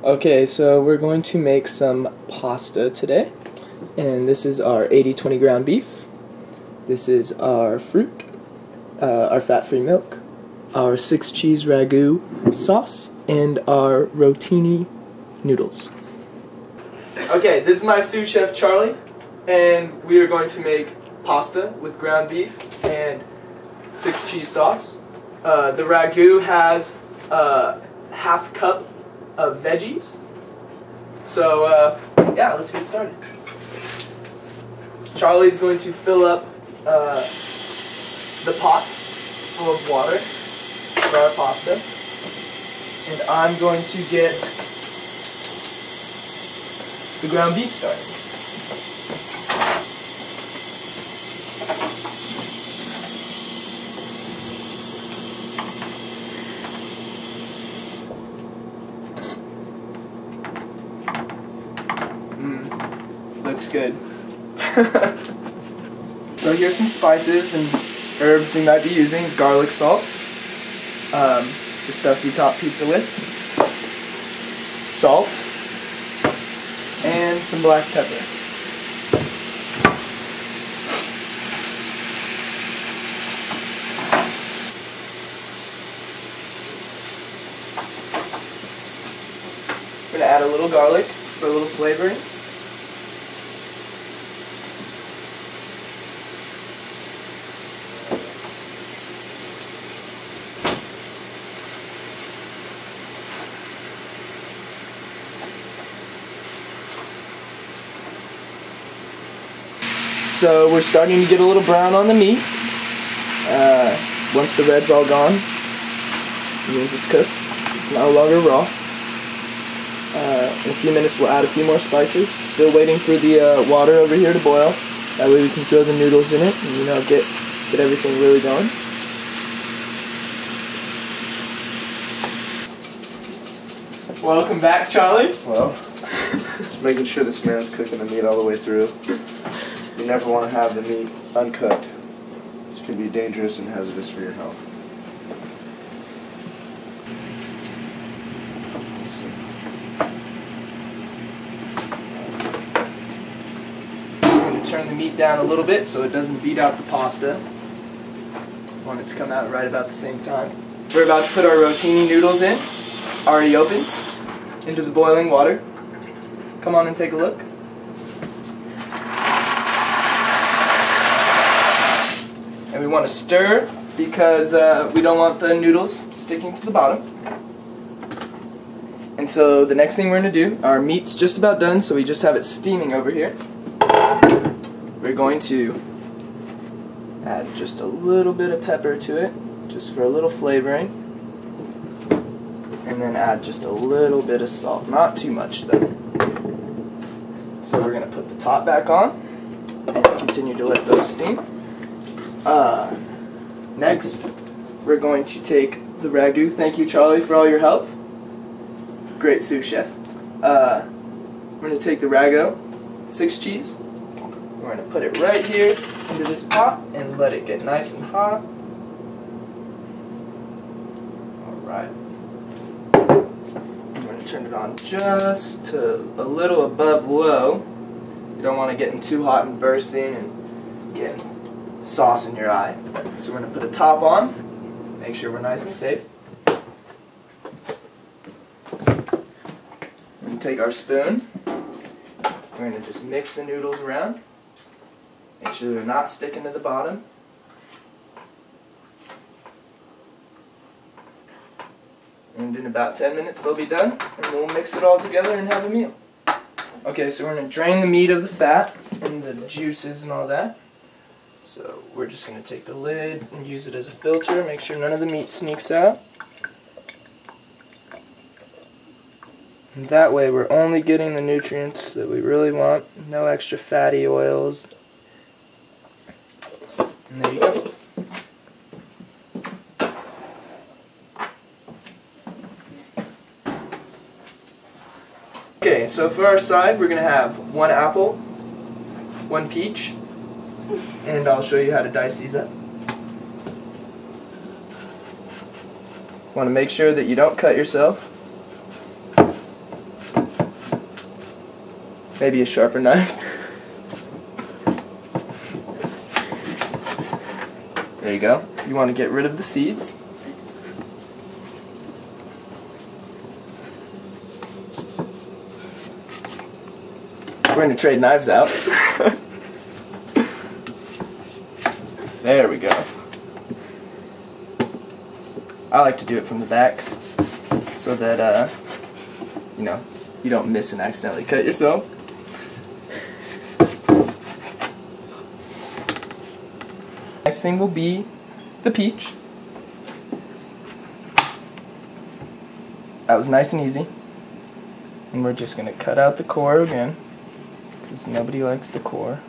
Okay, so we're going to make some pasta today, and this is our 80-20 ground beef. This is our fruit, our fat-free milk, our 6 cheese ragu sauce, and our rotini noodles. Okay, this is my sous chef Charlie, and we are going to make pasta with ground beef and 6 cheese sauce. The ragu has half cup of veggies. So yeah, let's get started. Charlie's going to fill up the pot full of water for our pasta, and I'm going to get the ground beef started. Looks good. So here's some spices and herbs we might be using. Garlic salt, the stuff you top pizza with, salt, and some black pepper. I'm going to add a little garlic for a little flavoring. So we're starting to get a little brown on the meat. Once the red's all gone, it means it's cooked. It's no longer raw. In a few minutes we'll add a few more spices. Still waiting for the water over here to boil. That way we can throw the noodles in it and get everything really going. Welcome back, Charlie. Well, just making sure this man's cooking the meat all the way through. You never want to have the meat uncooked. This can be dangerous and hazardous for your health. I'm going to turn the meat down a little bit so it doesn't beat out the pasta. I want it to come out right about the same time. We're about to put our rotini noodles in, already opened, into the boiling water. Come on and take a look. And we want to stir because we don't want the noodles sticking to the bottom. And so the next thing we're going to do, our meat's just about done, so we just have it steaming over here. We're going to add just a little bit of pepper to it, just for a little flavoring. And then add just a little bit of salt, not too much though. So we're going to put the top back on and continue to let those steam. Next, we're going to take the ragu. Thank you, Charlie, for all your help. Great sous chef. We're going to take the ragu, 6 cheese. We're going to put it right here into this pot and let it get nice and hot. Alright. I'm going to turn it on just to a little above low. You don't want to get too hot and bursting and getting sauce in your eye. So we're going to put a top on, make sure we're nice and safe. And take our spoon. We're going to just mix the noodles around. Make sure they're not sticking to the bottom. And in about 10 minutes they'll be done, and we'll mix it all together and have a meal. Okay, so we're going to drain the meat of the fat and the juices and all that. So we're just going to take the lid and use it as a filter, make sure none of the meat sneaks out. And that way we're only getting the nutrients that we really want, no extra fatty oils. And there you go. Okay, so for our side we're going to have 1 apple, 1 peach, and I'll show you how to dice these up. Want to make sure that you don't cut yourself. Maybe a sharper knife. There you go. You want to get rid of the seeds. We're going to trade knives out. There we go. I like to do it from the back so that, you know, you don't miss and accidentally cut yourself. Next thing will be the peach. That was nice and easy. And we're just going to cut out the core again, because nobody likes the core.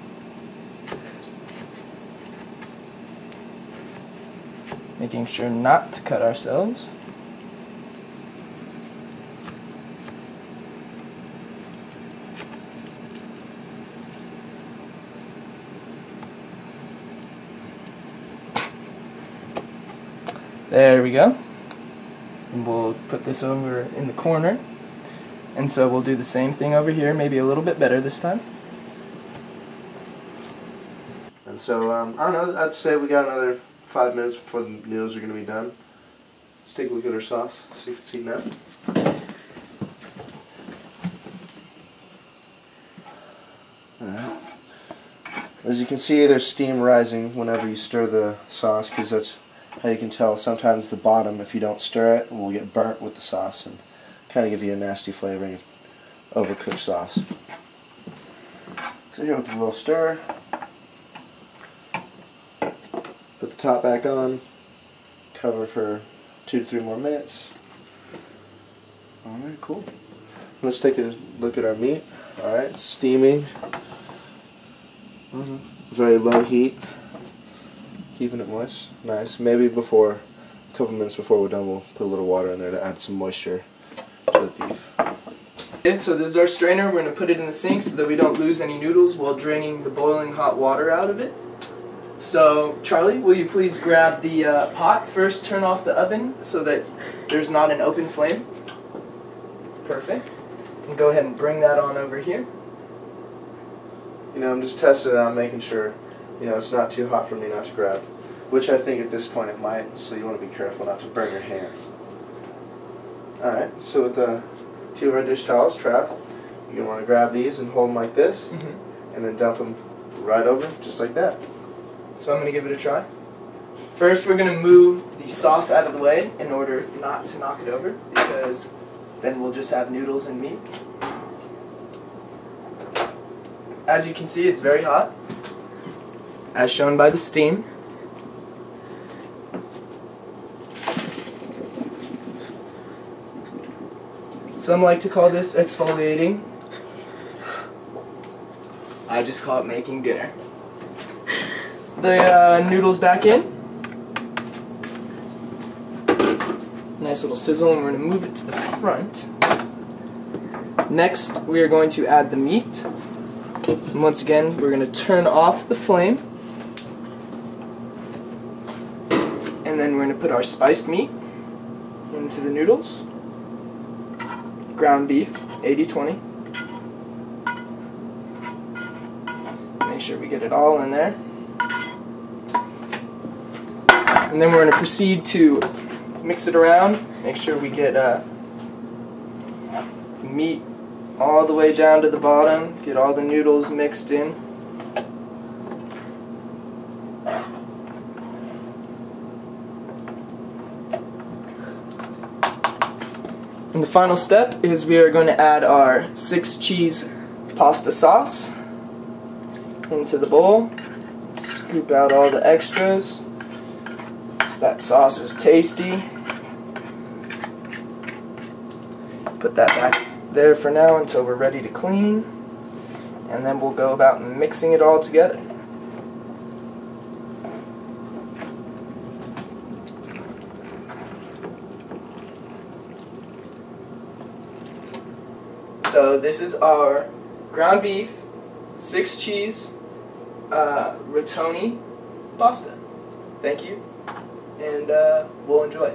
Making sure not to cut ourselves. There we go. And we'll put this over in the corner. And so we'll do the same thing over here, maybe a little bit better this time. And so, I don't know, I'd say we got another 5 minutes before the noodles are going to be done. Let's take a look at our sauce, see if it's heating up. Alright. As you can see, there's steam rising whenever you stir the sauce, because that's how you can tell. Sometimes the bottom, if you don't stir it, will get burnt with the sauce and kind of give you a nasty flavoring of overcooked sauce. So here with a little stir, put the top back on, cover for 2 to 3 more minutes. Alright, cool. Let's take a look at our meat. Alright, steaming. Very low heat. Keeping it moist. Nice. Maybe before, a couple minutes before we're done, we'll put a little water in there to add some moisture to the beef. Okay, so this is our strainer. We're going to put it in the sink so that we don't lose any noodles while draining the boiling hot water out of it. So, Charlie, will you please grab the pot? First, turn off the oven so that there's not an open flame. Perfect. And go ahead and bring that on over here. You know, I'm just testing it out, making sure, you know, it's not too hot for me not to grab. Which I think at this point it might, so you want to be careful not to burn your hands. Alright, so with the 2 of our dish towels, Trav, you're going to want to grab these and hold them like this, and then dump them right over, just like that. So I'm going to give it a try. First, we're going to move the sauce out of the way in order not to knock it over, because then we'll just have noodles and meat. As you can see, it's very hot, as shown by the steam. Some like to call this exfoliating. I just call it making dinner. The noodles back in. Nice little sizzle, and we're going to move it to the front. Next, we are going to add the meat. And once again, we're going to turn off the flame. And then we're going to put our spiced meat into the noodles. Ground beef, 80-20. Make sure we get it all in there. And then we're going to proceed to mix it around. Make sure we get meat all the way down to the bottom. Get all the noodles mixed in. And the final step is we are going to add our 6-cheese pasta sauce into the bowl. Scoop out all the extras. So that sauce is tasty. Put that back there for now until we're ready to clean. And then we'll go about mixing it all together. So this is our ground beef, 6-cheese, rotoni pasta. Thank you, and we'll enjoy.